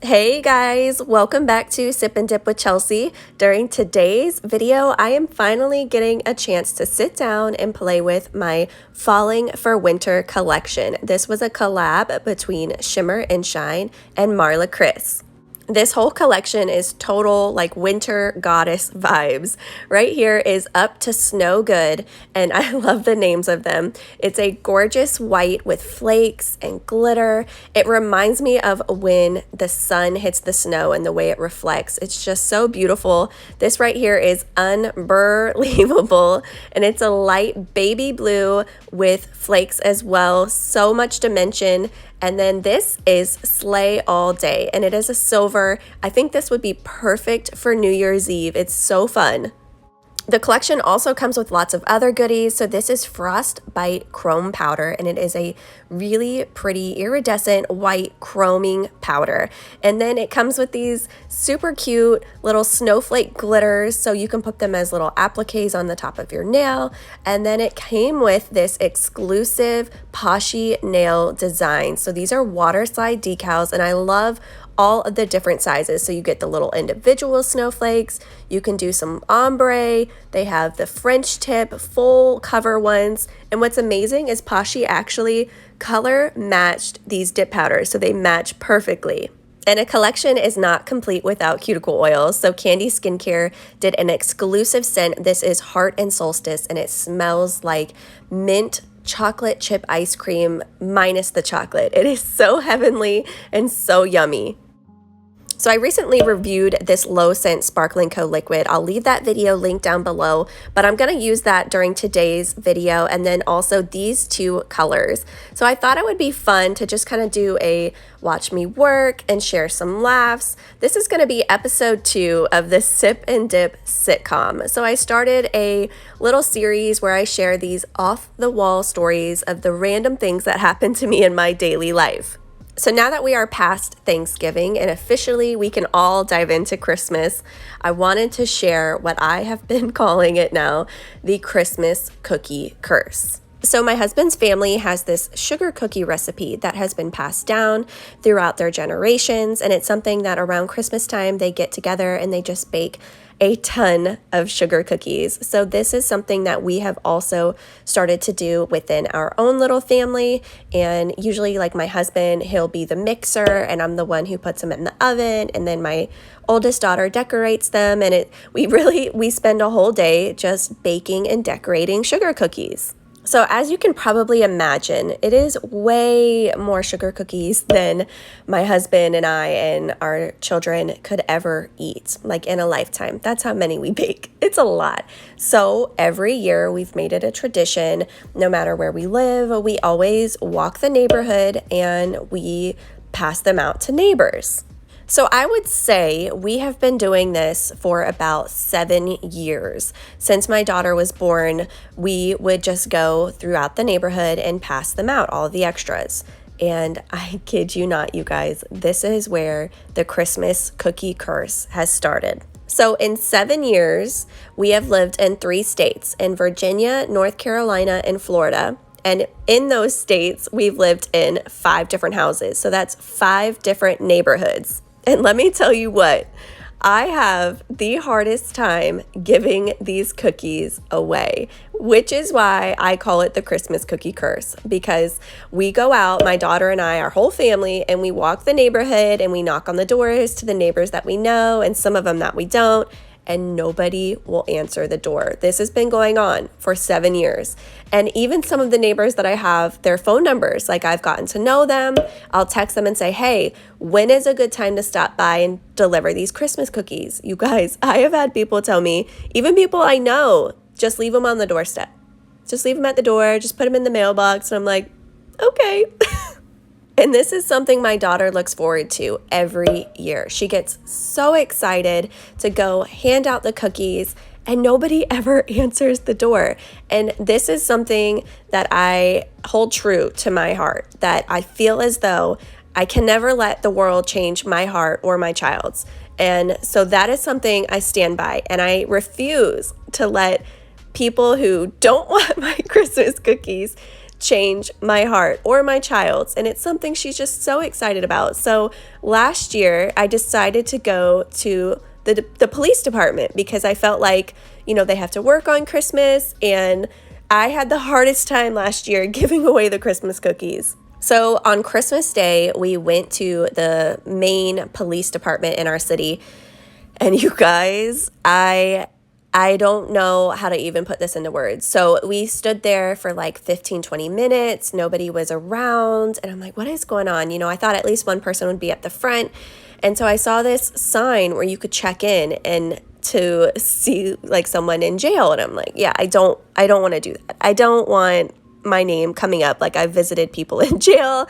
Hey guys, welcome back to Sip and Dip with Chelsea. During today's video, I am finally getting a chance to sit down and play with my Falling for Winter collection. This was a collab between Shimmer and Shine and Marla Chris. This whole collection is total like winter goddess vibes. Right here is Up to Snow Good, and I love the names of them. It's a gorgeous white with flakes and glitter. It reminds me of when the sun hits the snow and the way it reflects. It's just so beautiful. This right here is unbelievable, and it's a light baby blue with flakes as well. So much dimension. And then this is Slay All Day, and it is a silver. I think this would be perfect for New Year's Eve. It's so fun. The collection also comes with lots of other goodies. So this is Frostbite Chrome Powder, and it is a really pretty iridescent white chroming powder. And then it comes with these super cute little snowflake glitters, so you can put them as little appliques on the top of your nail. And then it came with this exclusive Poshy nail design. So these are water slide decals, and I love all of the different sizes. So you get the little individual snowflakes, you can do some ombre, they have the French tip full cover ones, and what's amazing is Poshy actually color matched these dip powders, so they match perfectly. And a collection is not complete without cuticle oils. So Candy Skincare did an exclusive scent. This is Heart and Solstice, and it smells like mint chocolate chip ice cream minus the chocolate. It is so heavenly and so yummy. So I recently reviewed this low scent Sparkling Co liquid. I'll leave that video linked down below, but I'm going to use that during today's video, and then also these two colors. So I thought it would be fun to just kind of do a watch me work and share some laughs. This is going to be episode 2 of the Sip and Dip sitcom. So I started a little series where I share these off the wall stories of the random things that happen to me in my daily life. So now that we are past Thanksgiving and officially we can all dive into Christmas, I wanted to share what I have been calling it now, the Christmas cookie curse. So my husband's family has this sugar cookie recipe that has been passed down throughout their generations, and it's something that around Christmas time they get together and they just bake a ton of sugar cookies. So this is something that we have also started to do within our own little family, and usually like my husband, he'll be the mixer and I'm the one who puts them in the oven, and then my oldest daughter decorates them, and we spend a whole day just baking and decorating sugar cookies. So as you can probably imagine, it is way more sugar cookies than my husband and I and our children could ever eat, like in a lifetime. That's how many we bake. It's a lot. So every year we've made it a tradition, no matter where we live, we always walk the neighborhood and we pass them out to neighbors. So I would say we have been doing this for about 7 years. Since my daughter was born, we would just go throughout the neighborhood and pass them out, all the extras. And I kid you not, you guys, this is where the Christmas cookie curse has started. So in 7 years, we have lived in 3 states, in Virginia, North Carolina, and Florida. And in those states, we've lived in 5 different houses. So that's 5 different neighborhoods. And let me tell you what, I have the hardest time giving these cookies away, which is why I call it the Christmas cookie curse, because we go out, my daughter and I, our whole family, and we walk the neighborhood and we knock on the doors to the neighbors that we know and some of them that we don't, and nobody will answer the door. This has been going on for 7 years. And even some of the neighbors that I have, their phone numbers, like I've gotten to know them, I'll text them and say, hey, when is a good time to stop by and deliver these Christmas cookies? You guys, I have had people tell me, even people I know, just leave them on the doorstep. Just leave them at the door, just put them in the mailbox. And I'm like, okay. And this is something my daughter looks forward to every year. She gets so excited to go hand out the cookies, and nobody ever answers the door. And this is something that I hold true to my heart, that I feel as though I can never let the world change my heart or my child's. And so that is something I stand by, and I refuse to let people who don't want my Christmas cookies change my heart or my child's, and it's something she's just so excited about. So last year I decided to go to the police department because I felt like, they have to work on Christmas, and I had the hardest time last year giving away the Christmas cookies. So on Christmas Day, we went to the main police department in our city, and you guys, I don't know how to even put this into words. So we stood there for like 15, 20 minutes. Nobody was around. And I'm like, what is going on? I thought at least one person would be at the front. And so I saw this sign where you could check in and to see like someone in jail. And I'm like, yeah, I don't want to do that. I don't want my name coming up like I visited people in jail.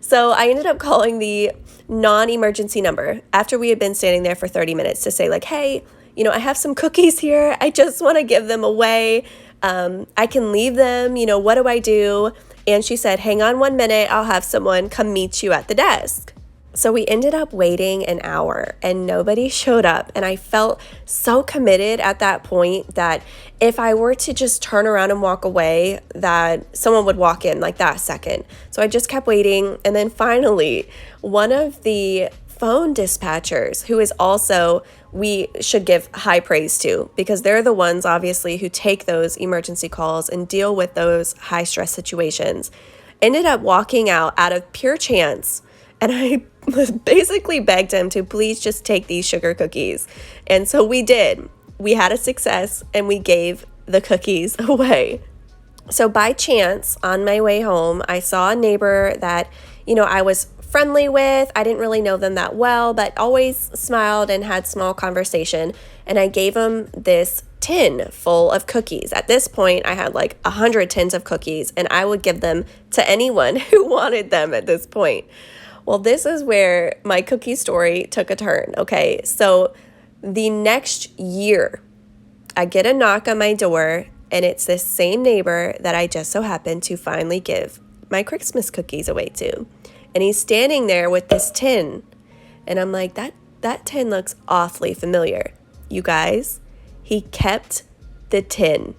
So I ended up calling the non-emergency number after we had been standing there for 30 minutes to say like, hey, I have some cookies here. I just want to give them away. I can leave them. What do I do? And she said, hang on 1 minute. I'll have someone come meet you at the desk. So we ended up waiting an hour and nobody showed up. And I felt so committed at that point that if I were to just turn around and walk away, that someone would walk in like that second. So I just kept waiting. And then finally, one of the phone dispatchers, who is also, we should give high praise to, because they're the ones obviously who take those emergency calls and deal with those high stress situations, ended up walking out of pure chance. And I basically begged him to please just take these sugar cookies. And so we did. We had a success and we gave the cookies away. So by chance, on my way home, I saw a neighbor that, I was friendly with. I didn't really know them that well, but always smiled and had small conversation. And I gave him this tin full of cookies. At this point, I had like 100 tins of cookies, and I would give them to anyone who wanted them at this point. Well, this is where my cookie story took a turn, okay? So the next year, I get a knock on my door, and it's this same neighbor that I just so happened to finally give my Christmas cookies away to. And he's standing there with this tin. And I'm like, that tin looks awfully familiar. You guys, he kept the tin.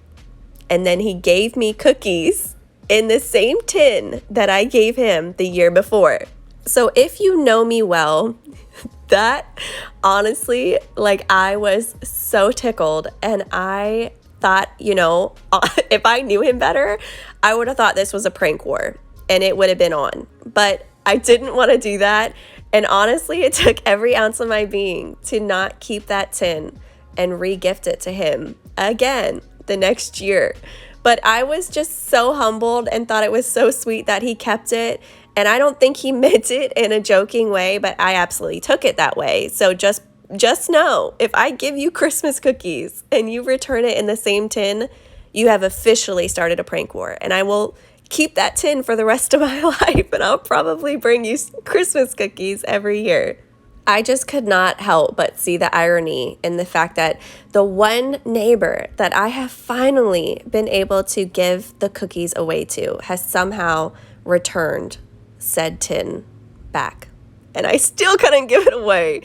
And then he gave me cookies in the same tin that I gave him the year before. So if you know me well, that honestly, like, I was so tickled. And I thought, if I knew him better, I would have thought this was a prank war and it would have been on. But I didn't want to do that. And honestly, it took every ounce of my being to not keep that tin and re-gift it to him again the next year. But I was just so humbled and thought it was so sweet that he kept it. And I don't think he meant it in a joking way, but I absolutely took it that way. So just know, if I give you Christmas cookies and you return it in the same tin, you have officially started a prank war. And I will keep that tin for the rest of my life, and I'll probably bring you Christmas cookies every year. I just could not help but see the irony in the fact that the one neighbor that I have finally been able to give the cookies away to has somehow returned said tin back. And I still couldn't give it away.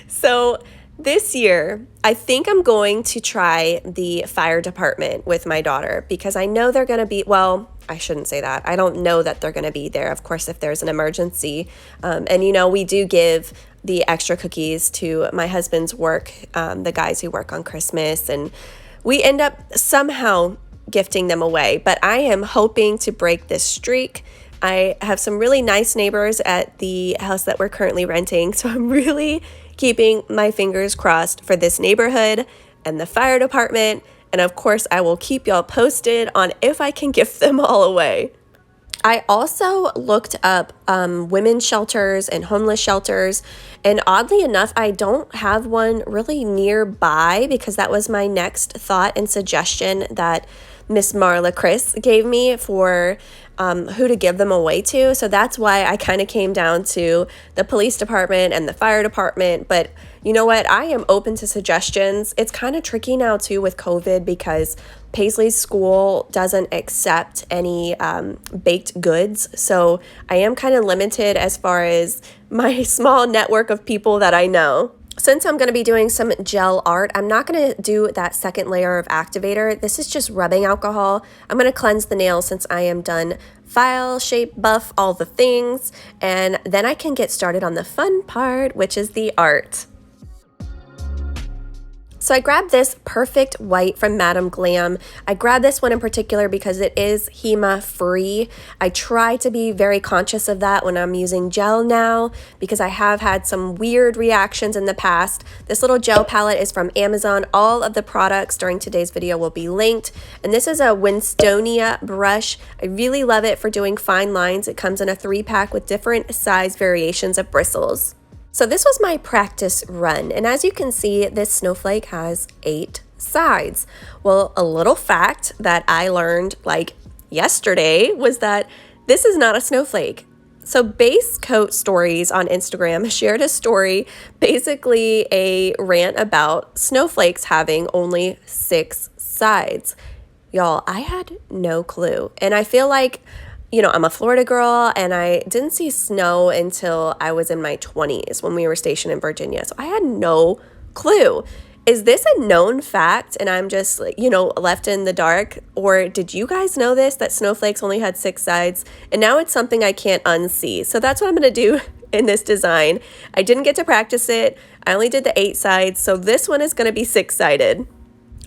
So this year, I think I'm going to try the fire department with my daughter because I know they're going to be, well, I shouldn't say that. I don't know that they're going to be there, of course, if there's an emergency. And, we do give the extra cookies to my husband's work, the guys who work on Christmas, and we end up somehow gifting them away. But I am hoping to break this streak. I have some really nice neighbors at the house that we're currently renting, so I'm really keeping my fingers crossed for this neighborhood and the fire department. And of course, I will keep y'all posted on if I can gift them all away. I also looked up women's shelters and homeless shelters, and oddly enough, I don't have one really nearby because that was my next thought and suggestion that Miss Marla Chris gave me for who to give them away to. So that's why I kind of came down to the police department and the fire department. But you know what? I am open to suggestions. It's kind of tricky now too with COVID because Paisley's school doesn't accept any baked goods. So I am kind of limited as far as my small network of people that I know. Since I'm going to be doing some gel art, I'm not going to do that second layer of activator. This is just rubbing alcohol. I'm going to cleanse the nails since I am done file, shape, buff, all the things, and then I can get started on the fun part, which is the art. So I grabbed this perfect white from Madame Glam. I grabbed this one in particular because it is HEMA free. I try to be very conscious of that when I'm using gel now because I have had some weird reactions in the past. This little gel palette is from Amazon. All of the products during today's video will be linked. And this is a Winstonia brush. I really love it for doing fine lines. It comes in a 3-pack with different size variations of bristles. So this was my practice run, and as you can see, this snowflake has 8 sides. Well, a little fact that I learned like yesterday was that this is not a snowflake. So Base Coat Stories on Instagram shared a story, basically a rant about snowflakes having only 6 sides. Y'all, I had no clue, and I feel like I'm a Florida girl and I didn't see snow until I was in my 20s when we were stationed in Virginia. So I had no clue. Is this a known fact and I'm just, left in the dark? Or did you guys know this, that snowflakes only had 6 sides? And now it's something I can't unsee. So that's what I'm going to do in this design. I didn't get to practice it. I only did the 8 sides. So this one is going to be 6-sided.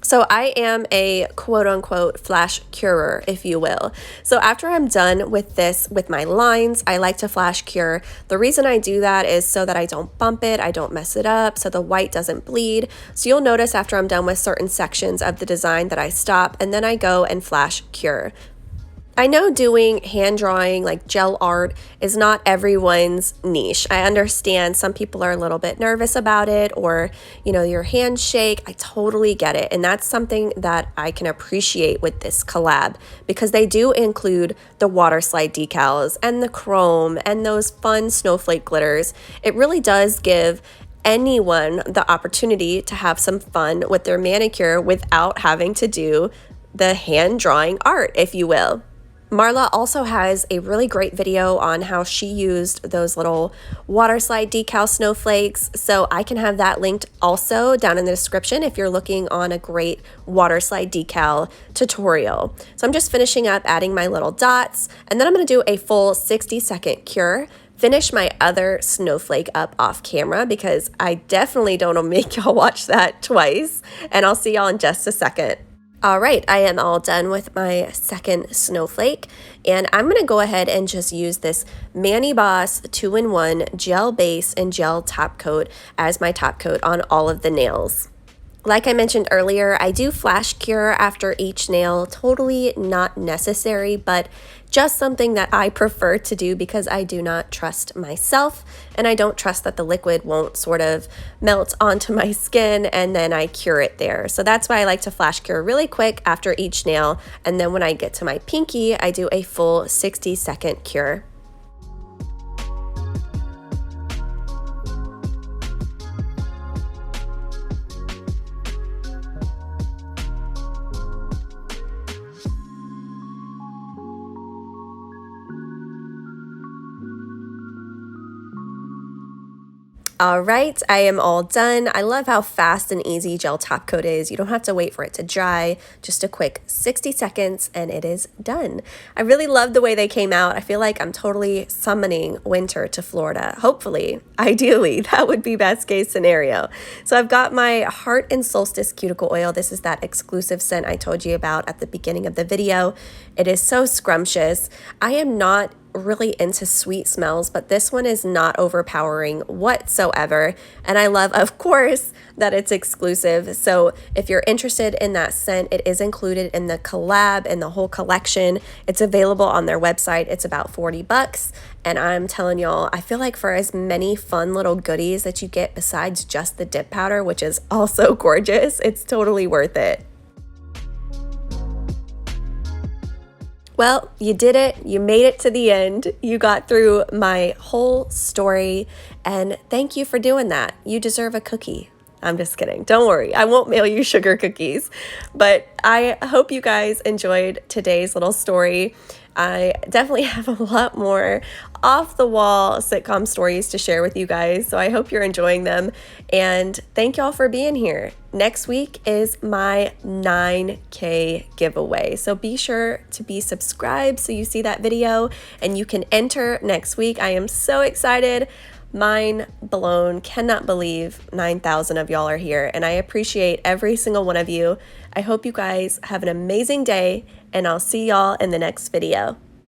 So I am a quote-unquote flash curer, if you will. So after I'm done with this, with my lines, I like to flash cure. The reason I do that is so that I don't bump it, I don't mess it up, so the white doesn't bleed. So you'll notice after I'm done with certain sections of the design that I stop and then I go and flash cure. I know doing hand drawing, like gel art, is not everyone's niche. I understand some people are a little bit nervous about it, or, your hands shake. I totally get it. And that's something that I can appreciate with this collab because they do include the water slide decals and the chrome and those fun snowflake glitters. It really does give anyone the opportunity to have some fun with their manicure without having to do the hand drawing art, if you will. Marla also has a really great video on how she used those little water slide decal snowflakes, so I can have that linked also down in the description if you're looking on a great water slide decal tutorial. So I'm just finishing up adding my little dots, and then I'm going to do a full 60-second cure. Finish my other snowflake up off camera because I definitely don't want to make y'all watch that twice, and I'll see y'all in just a second. All right, I am all done with my second snowflake, and I'm going to go ahead and just use this Mani Boss 2-in-1 gel base and gel top coat as my top coat on all of the nails. Like I mentioned earlier, I do flash cure after each nail. Totally not necessary, but just something that I prefer to do because I do not trust myself and I don't trust that the liquid won't sort of melt onto my skin and then I cure it there. So that's why I like to flash cure really quick after each nail, and then when I get to my pinky, I do a full 60-second cure. All right, I am all done. I love how fast and easy gel top coat is. You don't have to wait for it to dry, just a quick 60 seconds and it is done. I really love the way they came out. I feel like I'm totally summoning winter to Florida. Hopefully, ideally, that would be best case scenario. So I've got my Heart and Solstice cuticle oil. This is that exclusive scent I told you about at the beginning of the video. It is so scrumptious. I am not really into sweet smells, but this one is not overpowering whatsoever. And I love, of course, that it's exclusive. So if you're interested in that scent, it is included in the collab and the whole collection. It's available on their website. It's about $40. And I'm telling y'all, I feel like for as many fun little goodies that you get besides just the dip powder, which is also gorgeous, it's totally worth it. Well, you did it. You made it to the end. You got through my whole story, and thank you for doing that. You deserve a cookie. I'm just kidding. Don't worry. I won't mail you sugar cookies, but I hope you guys enjoyed today's little story. I definitely have a lot more off the wall sitcom stories to share with you guys, so I hope you're enjoying them. And thank y'all for being here. Next week is my 9K giveaway, so be sure to be subscribed so you see that video and you can enter next week. I am so excited. Mind blown, cannot believe 9,000 of y'all are here, and I appreciate every single one of you. I hope you guys have an amazing day, and I'll see y'all in the next video.